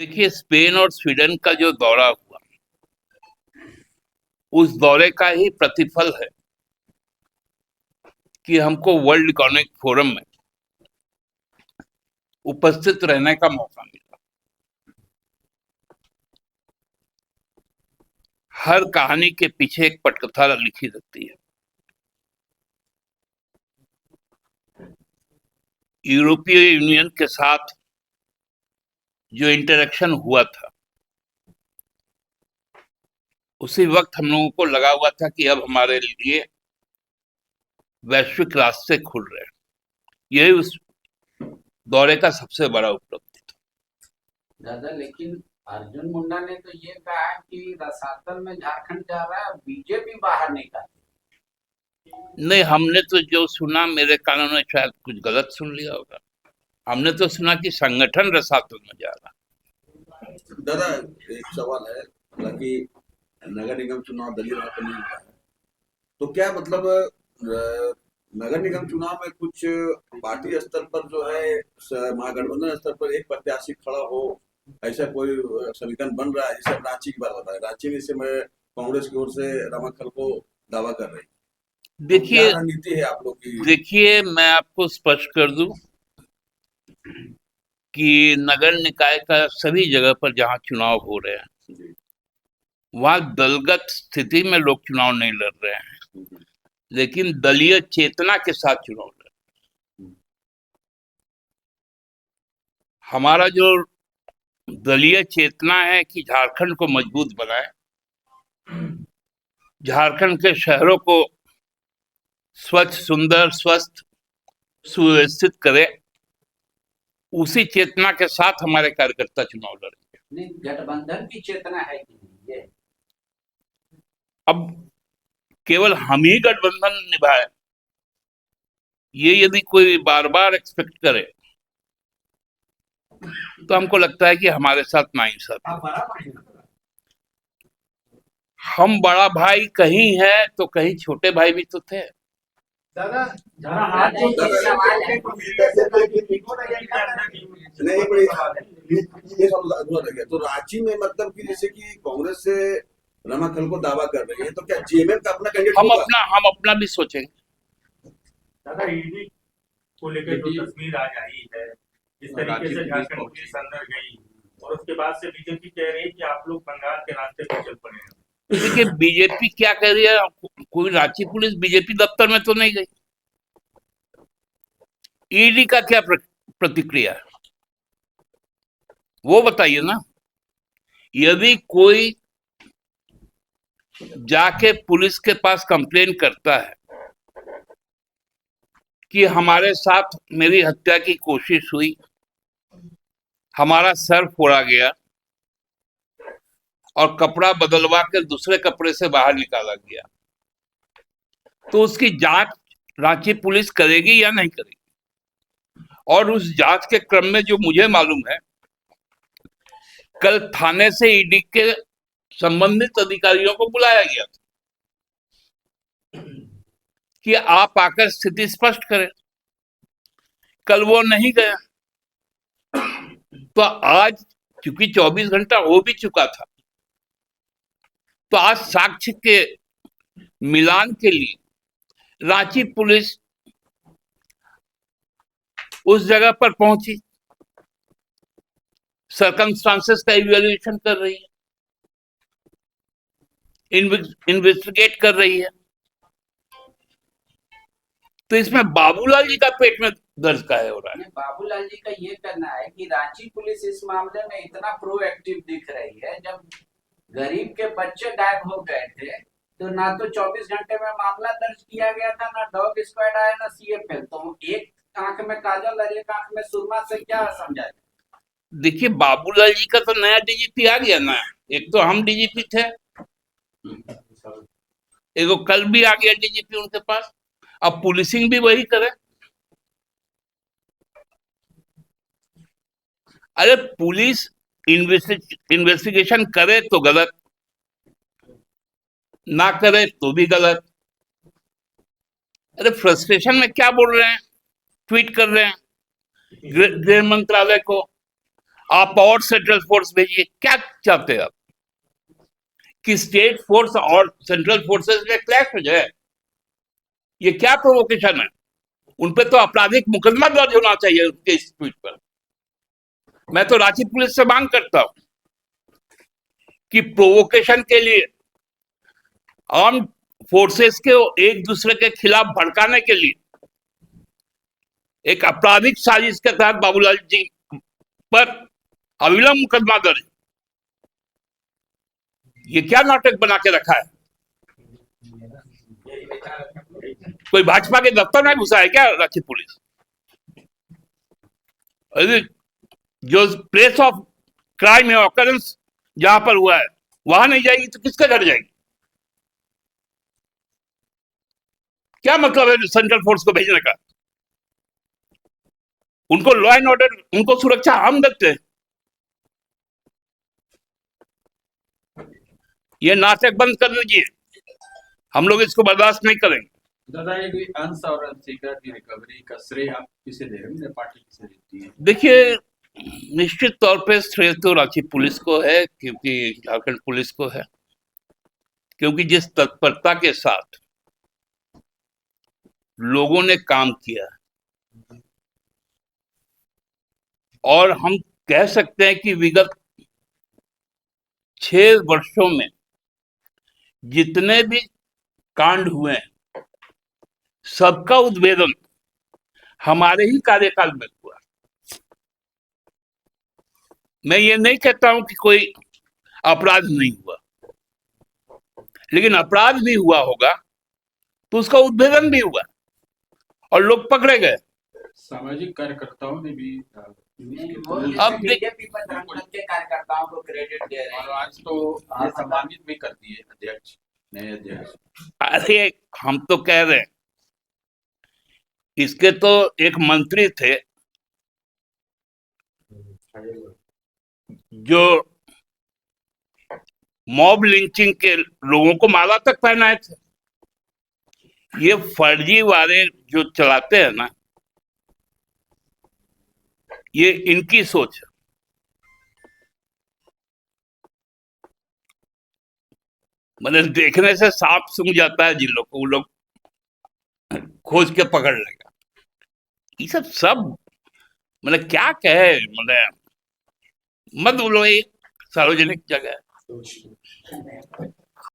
देखिए, स्पेन और स्वीडन का जो दौरा हुआ, उस दौरे का ही प्रतिफल है कि हमको वर्ल्ड इकोनॉमिक फोरम में उपस्थित रहने का मौका मिला। हर कहानी के पीछे एक पटकथा लिखी रहती है। यूरोपीय यूनियन के साथ जो इंटरेक्शन हुआ था, उसी वक्त हम लोगों को लगा हुआ था कि अब हमारे लिए वैश्विक रास्ते खुल रहे हैं। यही उस दौरे का सबसे बड़ा उपलब्धि था। दादा, लेकिन अर्जुन मुंडा ने तो ये कहा कि रसातल में झारखंड जा रहा है, बीजेपी बाहर निकाली। नहीं, हमने तो जो सुना, मेरे कानों ने शायद कुछ गलत सुन लिया होगा। हमने तो सुना कि संगठन रसातल में जा रहा। दादा, एक सवाल है। हालांकि नगर निगम चुनाव दलीय राह पर नहीं हुआ है, तो क्या मतलब नगर निगम चुनाव में कुछ पार्टी स्तर पर जो है महागठबंधन स्तर पर एक प्रत्याशी खड़ा हो, ऐसा कोई समीकरण बन रहा है? जैसे रांची की बात बताए, रांची में इस समय कांग्रेस की ओर से रमाखल को दावा कर रही है, तो क्या देखिए रणनीति है आप लोग की? देखिए मैं आपको स्पष्ट कर दूं कि नगर निकाय का सभी जगह पर जहां चुनाव हो रहे हैं, वहां दलगत स्थिति में लोग चुनाव नहीं लड़ रहे हैं, लेकिन दलीय चेतना के साथ चुनाव लड़ रहे हैं। हमारा जो दलीय चेतना है कि झारखंड को मजबूत बनाए, झारखंड के शहरों को स्वच्छ, सुंदर, स्वस्थ, सुव्यवस्थित करे, उसी चेतना के साथ हमारे कार्यकर्ता चुनाव लड़ेंगे। नहीं, गठबंधन की चेतना है कि नहीं ये? अब केवल हम ही गठबंधन निभाए, ये यदि कोई बार बार एक्सपेक्ट करे तो हमको लगता है कि हमारे साथ नाइंसाफी। हम बड़ा भाई कहीं है तो कहीं छोटे भाई भी तो थे। दादा, तो रांची में मतलब कि जैसे कि कांग्रेस से रमाखल को दावा कर रही है, तो क्या जेएमएम का अपना कैंडिडेट होगा? हम अपना भी सोचेंगे। दादा, ईडी को लेकर जो तस्वीर आज आई है, जिस तरीके से झारखंड पुलिस अंदर गई, और उसके बाद से बीजेपी कह रही है कि आप लोग बंगाल के रास्ते पर चल पड़े हैं। देखिए, बीजेपी क्या कह रही है, कोई रांची पुलिस बीजेपी दफ्तर में तो नहीं गई। ईडी का क्या प्रतिक्रिया है, वो बताइए ना। यदि कोई जाके पुलिस के पास कंप्लेन करता है कि हमारे साथ मेरी हत्या की कोशिश हुई, हमारा सर फोड़ा गया और कपड़ा बदलवा कर दूसरे कपड़े से बाहर निकाला गया, तो उसकी जांच रांची पुलिस करेगी या नहीं करेगी? और उस जांच के क्रम में जो मुझे मालूम है, कल थाने से ईडी के संबंधित अधिकारियों को बुलाया गया था कि आप आकर स्थिति स्पष्ट करें। कल वो नहीं गया, तो आज चूंकि 24 घंटा हो भी चुका था, तो आज साक्ष्य के मिलान के लिए रांची पुलिस उस जगह पर पहुंची, सर्कमस्टांसेस का इवैल्यूएशन कर रही है, इन्वेस्टिगेट कर रही है। तो इसमें बाबूलाल जी का पेट में दर्द काहे हो रहा है? बाबूलाल जी का ये कहना है कि रांची पुलिस इस मामले में इतना प्रोएक्टिव दिख रही है, जब गरीब के बच्चे गायब हो गए थे तो ना तो 24 घंटे में मामला दर्ज किया गया था, ना डॉग स्क्वाड आया, ना सीएफएल। तो एक आंख में काजल और एक आंख में सुरमा से क्या समझा? देखिए, बाबूलाल जी का तो नया डीजीपी आ गया ना। एक तो हम डीजीपी थे, एक कल भी आ गया डीजीपी उनके पास। अब पुलिसिंग भी वही करे। अरे पुलिस इन्वेस्टिगेशन करे तो गलत, ना करे तो भी गलत। अरे फ्रस्ट्रेशन में क्या बोल रहे हैं, ट्वीट कर रहे हैं गृह मंत्रालय को, आप और सेंट्रल फोर्स भेजिए। क्या चाहते हैं आप कि स्टेट फोर्स और सेंट्रल फोर्सेस में क्लैश हो जाए? ये क्या प्रोवोकेशन है? उन पे तो आपराधिक मुकदमा दर्ज होना चाहिए उनके इस ट्वीट पर। मैं तो रांची पुलिस से मांग करता हूं कि प्रोवोकेशन के लिए, आर्म फोर्सेस के एक दूसरे के खिलाफ भड़काने के लिए एक आपराधिक साजिश के तहत बाबूलाल जी पर अविलंब मुकदमा दर्ज। ये क्या नाटक बना के रखा है? कोई भाजपा के दफ्तर में घुसा है क्या रांची पुलिस? अरे जो प्लेस ऑफ क्राइम है, ऑकरेंस जहां पर हुआ है, वहां नहीं जाएगी तो किसके घर जाएगी? क्या मतलब है सेंट्रल फोर्स को भेजने का? उनको लॉ एंड ऑर्डर, उनको सुरक्षा हम देते हैं। ये नाटक बंद कर दीजिए, हम लोग इसको बर्दाश्त नहीं करेंगे। दादा ये अंश और अंशिका की रिकवरी का श्रेय आप किसे दे रहे हैं, पार्टी किसे देती है? देखिए, निश्चित तौर पे श्रेय तो रांची पुलिस को है, क्योंकि झारखंड पुलिस को है, क्योंकि जिस तत्परता के साथ लोगों ने काम किया, और हम कह सकते हैं कि विगत 6 वर्षों में जितने भी कांड हुए हैं, सबका उद्भेदन हमारे ही कार्यकाल में हुआ। मैं ये नहीं कहता हूं कि कोई अपराध नहीं हुआ, लेकिन अपराध भी हुआ होगा तो उसका उद्भेदन भी हुआ और लोग पकड़े गए। सामाजिक कार्यकर्ताओं ने भी अब बीजेपी पर दंगल के कार्यकर्ताओं को क्रेडिट दे रहे और हैं। आज तो ये सम्मानित भी कर दिए अध्यक्ष, नए अध्यक्ष। अरे हम तो कह रहे हैं, इसके तो एक मंत्री थे जो मॉब लिंचिंग के लोगों को माला तक पहनाए थे। ये फर्जी वाले जो चलाते हैं ना, ये इनकी सोच है। मतलब देखने से सांप सूंघ जाता है जिन लोग को, वो लोग खोज के पकड़ लेगा। ये सब मतलब क्या कहे, मतलब मत बोलो, ये सार्वजनिक जगह है।